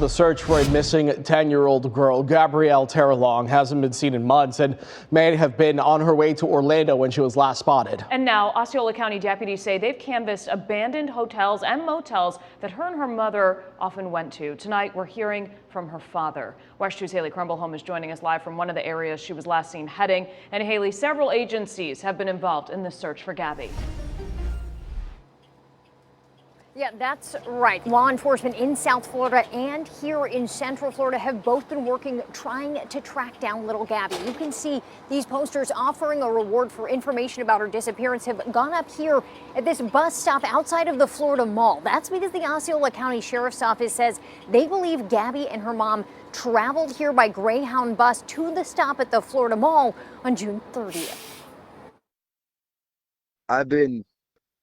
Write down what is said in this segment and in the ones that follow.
The search for a missing 10-year-old girl, Gabrielle Terrelong, hasn't been seen in months and may have been on her way to Orlando when she was last spotted. And now Osceola County deputies say they've canvassed abandoned hotels and motels that her and her mother often went to. Tonight, we're hearing from her father. WESH 2's Haley Crumblehome is joining us live from one of the areas she was last seen heading. And Haley, several agencies have been involved in the search for Gabby. Yeah, that's right. Law enforcement in South Florida and here in Central Florida have both been working trying to track down little Gabby. You can see these posters offering a reward for information about her disappearance have gone up here at this bus stop outside of the Florida Mall. That's because the Osceola County Sheriff's Office says they believe Gabby and her mom traveled here by Greyhound bus to the stop at the Florida Mall on June 30th. I've been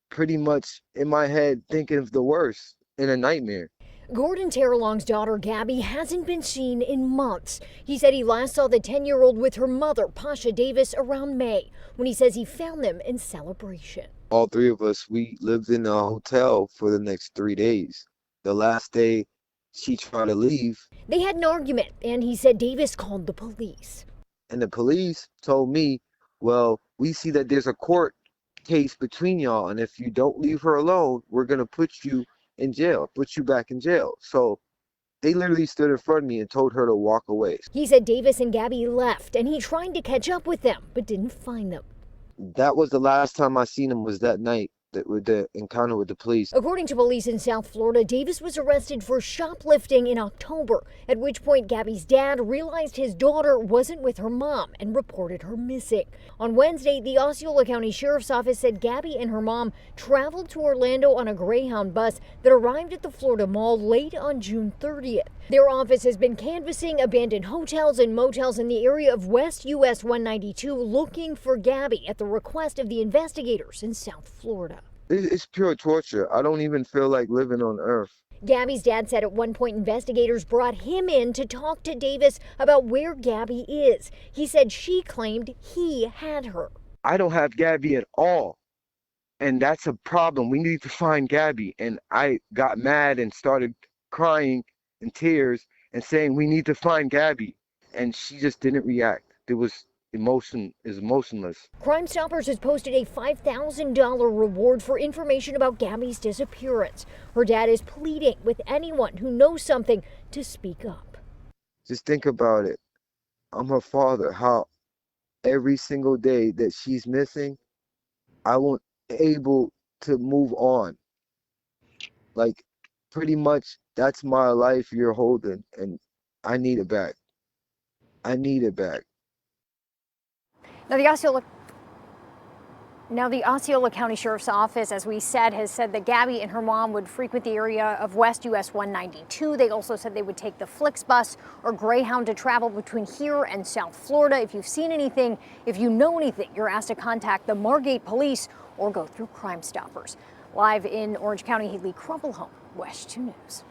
pretty much in my head thinking of the worst, in a nightmare. Gordon Terrelong's daughter Gabby hasn't been seen in months. He said he last saw the 10-year-old with her mother, Pasha Davis, around May, when he says he found them in Celebration. All three of us, we lived in a hotel for the next 3 days. The last day she tried to leave. They had an argument, and he said Davis called the police. And the police told me, well, we see that there's a court case between y'all, and if you don't leave her alone, we're gonna put you in jail, put you back in jail. So they literally stood in front of me and told her to walk away. He said Davis and Gabby left, and he tried to catch up with them, but didn't find them. That was the last time I seen him, was that night with the encounter with the police. According to police in South Florida, Davis was arrested for shoplifting in October, at which point Gabby's dad realized his daughter wasn't with her mom and reported her missing. On Wednesday, the Osceola County Sheriff's Office said Gabby and her mom traveled to Orlando on a Greyhound bus that arrived at the Florida Mall late on June 30th. Their office has been canvassing abandoned hotels and motels in the area of West US 192 looking for Gabby at the request of the investigators in South Florida. It's pure torture. I don't even feel like living on earth. Gabby's dad said at one point investigators brought him in to talk to Davis about where Gabby is. He said she claimed he had her. I don't have Gabby at all. And that's a problem. We need to find Gabby. And I got mad and started crying in tears and saying, we need to find Gabby. And she just didn't react. It was emotionless. Crime Stoppers has posted a $5,000 reward for information about Gabby's disappearance. Her dad is pleading with anyone who knows something to speak up. Just think about it. I'm her father. How every single day that she's missing, I won't able to move on. Like, pretty much that's my life you're holding, and I need it back. I need it back. Now, the Osceola County Sheriff's Office, as we said, has said that Gabby and her mom would frequent the area of West US 192. They also said they would take the FlixBus or Greyhound to travel between here and South Florida. If you've seen anything, if you know anything, you're asked to contact the Margate Police or go through Crime Stoppers. Live in Orange County, Haley Crumblehome, WESH 2 News.